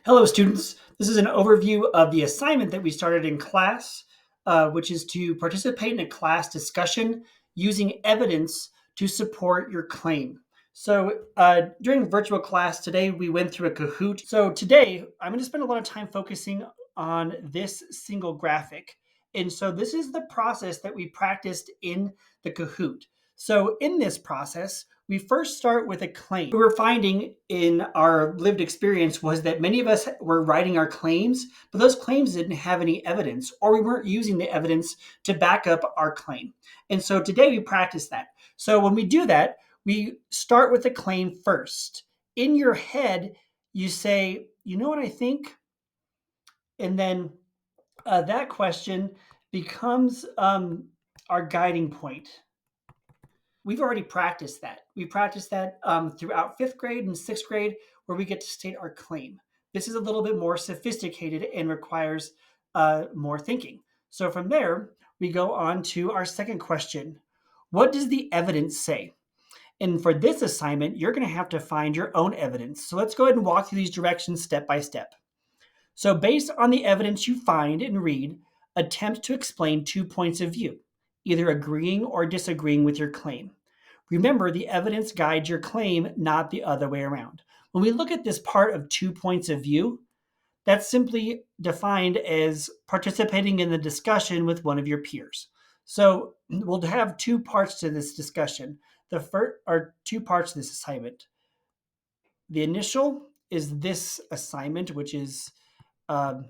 Hello, students. This is an overview of the assignment that we started in class, which is to participate in a class discussion using evidence to support your claim. So, during virtual class today, we went through a Kahoot. So, today, I'm going to spend a lot of time focusing on this single graphic. And so, this is the process that we practiced in the Kahoot. So, in this process, we first start with a claim. What we're finding in our lived experience was that many of us were writing our claims, but those claims didn't have any evidence, or we weren't using the evidence to back up our claim. And so today we practice that. So when we do that, we start with the claim first. In your head, you say, you know what I think? And then that question becomes our guiding point. We've already practiced that. We practiced that throughout fifth grade and sixth grade, where we get to state our claim. This is a little bit more sophisticated and requires more thinking. So from there, we go on to our second question. What does the evidence say? And for this assignment, you're going to have to find your own evidence. So let's go ahead and walk through these directions step by step. So based on the evidence you find and read, attempt to explain 2 points of view, either agreeing or disagreeing with your claim. Remember, the evidence guides your claim, not the other way around. When we look at this part of 2 points of view, that's simply defined as participating in the discussion with one of your peers. So we'll have two parts to this discussion. The first are 2 parts to this assignment. The initial is this assignment, which is um,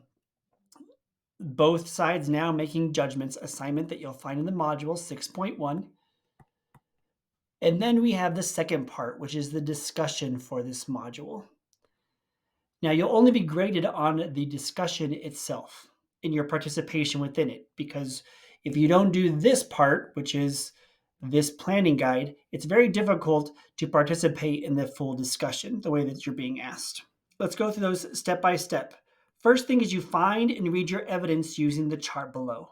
both sides now making judgments assignment that you'll find in the module 6.1. And then we have the second part, which is the discussion for this module. Now, you'll only be graded on the discussion itself in your participation within it, because if you don't do this part, which is this planning guide, it's very difficult to participate in the full discussion the way that you're being asked. Let's go through those step by step. First thing is you find and read your evidence using the chart below.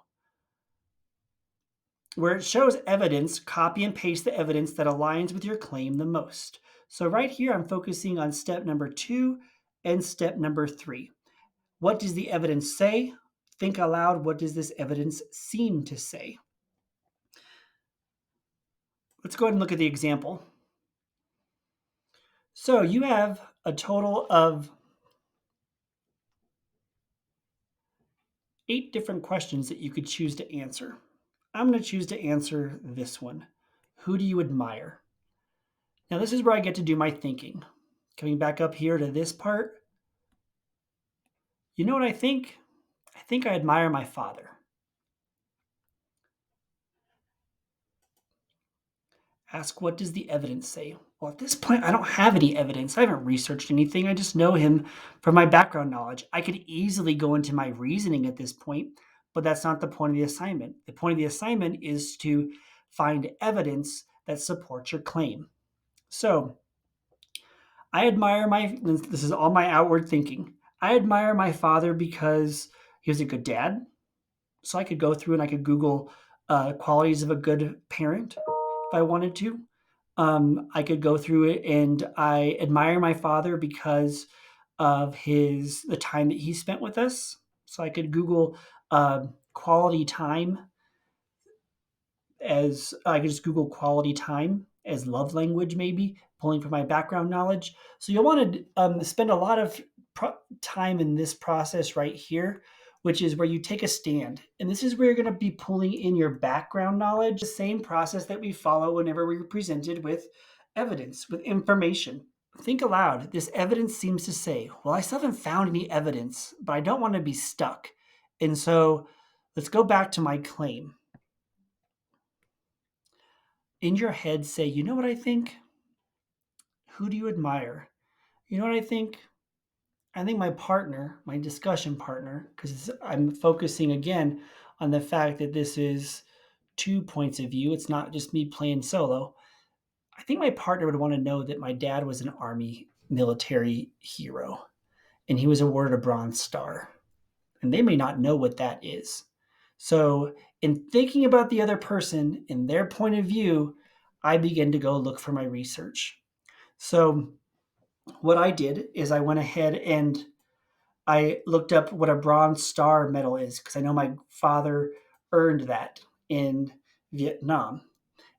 Where it shows evidence, copy and paste the evidence that aligns with your claim the most. So right here, I'm focusing on step number 2 and step number 3. What does the evidence say? Think aloud, what does this evidence seem to say? Let's go ahead and look at the example. So you have a total of 8 different questions that you could choose to answer. I'm going to choose to answer this one. Who do you admire? Now this is where I get to do my thinking. Coming back up here to this part. You know what I think? I think I admire my father. Ask, what does the evidence say? Well, at this point, I don't have any evidence. I haven't researched anything. I just know him from my background knowledge. I could easily go into my reasoning at this point, but that's not the point of the assignment. The point of the assignment is to find evidence that supports your claim. So, this is all my outward thinking. I admire my father because he was a good dad. So I could go through and I could Google qualities of a good parent if I wanted to. I could go through it, and I admire my father because of the time that he spent with us. So I could Google quality time as I could just Google quality time as love language, maybe pulling from my background knowledge. So you'll want to spend a lot of time in this process right here, which is where you take a stand. And this is where you're going to be pulling in your background knowledge, the same process that we follow whenever we're presented with evidence, with information. Think aloud. This evidence seems to say, well, I still haven't found any evidence, but I don't want to be stuck. And so let's go back to my claim. In your head, say, you know what I think? Who do you admire? You know what I think? I think my partner, my discussion partner, because I'm focusing again on the fact that this is 2 points of view. It's not just me playing solo. I think my partner would want to know that my dad was an Army military hero and he was awarded a Bronze Star. And they may not know what that is. So, in thinking about the other person and their point of view, I begin to go look for my research. So, what I did is I went ahead and I looked up what a Bronze Star medal is because I know my father earned that in Vietnam.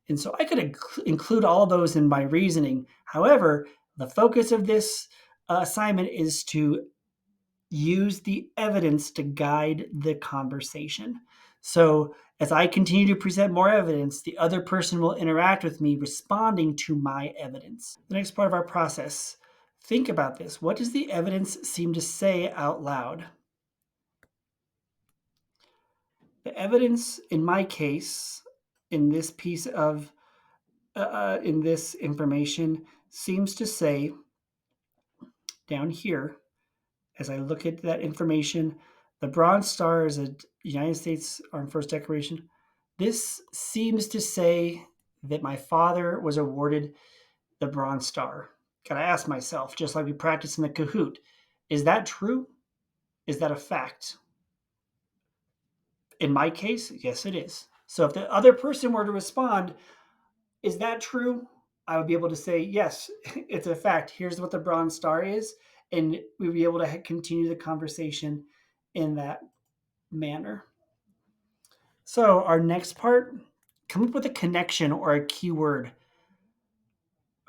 And so I could include all of those in my reasoning. However, the focus of this assignment is to use the evidence to guide the conversation. So, as I continue to present more evidence, the other person will interact with me, responding to my evidence. The next part of our process, think about this. What does the evidence seem to say out loud? The evidence, in my case, in this piece of in this information, seems to say down here, as I look at that information, the Bronze Star is a United States Armed Forces decoration. This seems to say that my father was awarded the Bronze Star. Gotta ask myself, just like we practice in the Kahoot, is that true? Is that a fact? In my case, yes, it is. So if the other person were to respond, is that true? I would be able to say, yes, it's a fact. Here's what the Bronze Star is. And we'd be able to continue the conversation in that manner. So, our next part, come up with a connection or a keyword.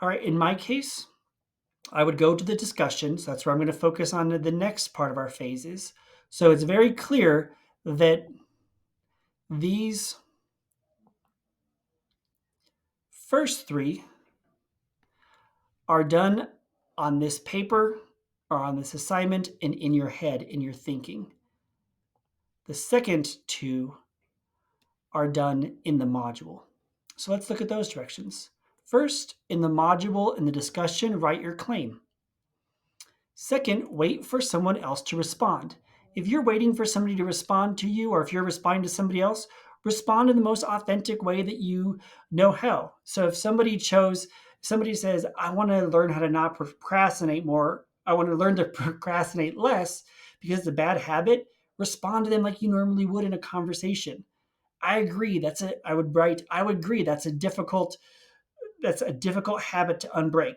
All right, in my case, I would go to the discussion. So, that's where I'm going to focus on the next part of our phases. So, it's very clear that these first three are done on this paper or on this assignment and in your head, in your thinking. The second two are done in the module. So let's look at those directions. First, in the module, in the discussion, write your claim. Second, wait for someone else to respond. If you're waiting for somebody to respond to you, or if you're responding to somebody else, respond in the most authentic way that you know how. So if somebody says, I want to learn how to not procrastinate more, I want to learn to procrastinate less because it's a bad habit, respond to them like you normally would in a conversation. I agree. I would agree that's a difficult habit to unbreak.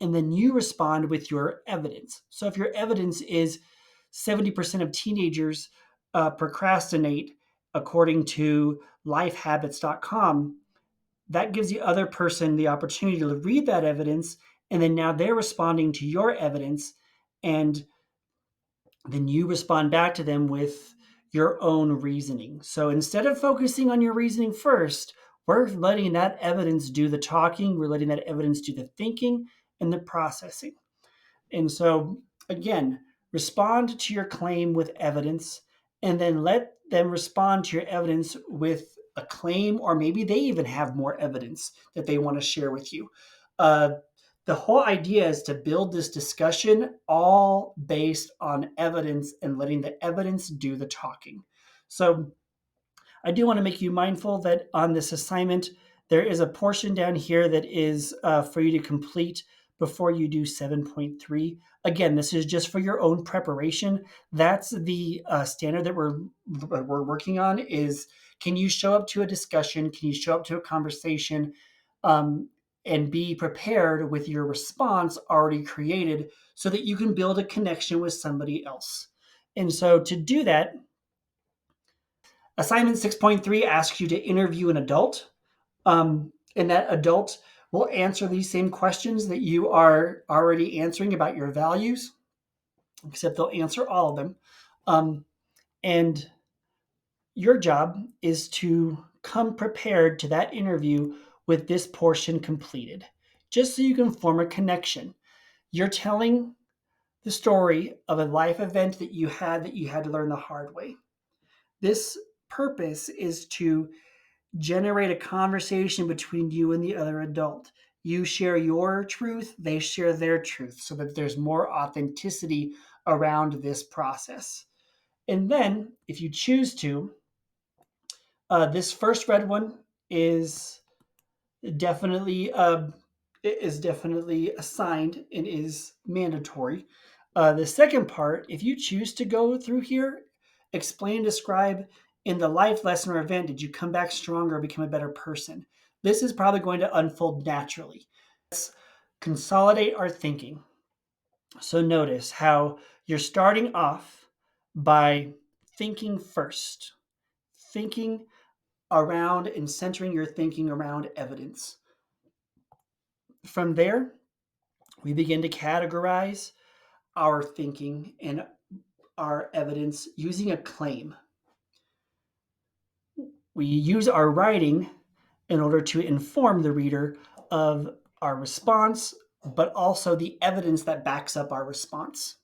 And then you respond with your evidence. So if your evidence is 70% of teenagers procrastinate according to lifehabits.com, that gives the other person the opportunity to read that evidence. And then now they're responding to your evidence. And then you respond back to them with your own reasoning. So instead of focusing on your reasoning first, we're letting that evidence do the talking, we're letting that evidence do the thinking and the processing. And so, again, respond to your claim with evidence and then let them respond to your evidence with a claim, or maybe they even have more evidence that they want to share with you. The whole idea is to build this discussion all based on evidence and letting the evidence do the talking. So, I do want to make you mindful that on this assignment, there is a portion down here that is for you to complete before you do 7.3. Again, this is just for your own preparation. That's the standard that we're working on is, can you show up to a discussion? Can you show up to a conversation and be prepared with your response already created so that you can build a connection with somebody else? And so to do that, Assignment 6.3 asks you to interview an adult, and that adult will answer these same questions that you are already answering about your values, except they'll answer all of them. And your job is to come prepared to that interview with this portion completed, just so you can form a connection. You're telling the story of a life event that you had to learn the hard way. This purpose is to generate a conversation between you and the other adult. You share your truth, they share their truth, so that there's more authenticity around this process. And then, if you choose to, this first red one is definitely assigned and is mandatory. The second part, if you choose to go through here, explain, describe in the life lesson or event, did you come back stronger, become a better person? This is probably going to unfold naturally. Let's consolidate our thinking. So notice how you're starting off by thinking first, thinking around and centering your thinking around evidence. From there, we begin to categorize our thinking and our evidence using a claim. We use our writing in order to inform the reader of our response, but also the evidence that backs up our response.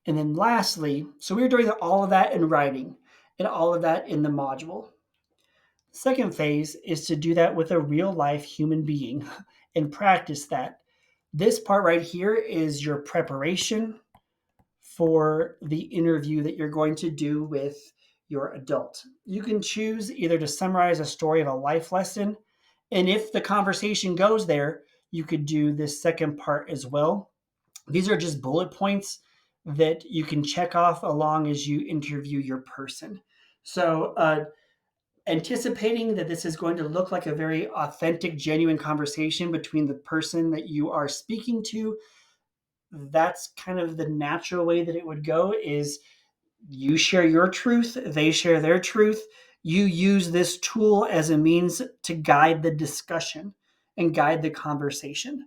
And then lastly, so we were doing all of that in writing and all of that in the module. Second phase is to do that with a real life human being and practice that. This part right here is your preparation for the interview that you're going to do with your adult. You can choose either to summarize a story of a life lesson, and if the conversation goes there, you could do this second part as well. These are just bullet points that you can check off along as you interview your person. So, anticipating that this is going to look like a very authentic, genuine conversation between the person that you are speaking to, that's kind of the natural way that it would go is you share your truth, they share their truth. You use this tool as a means to guide the discussion and guide the conversation.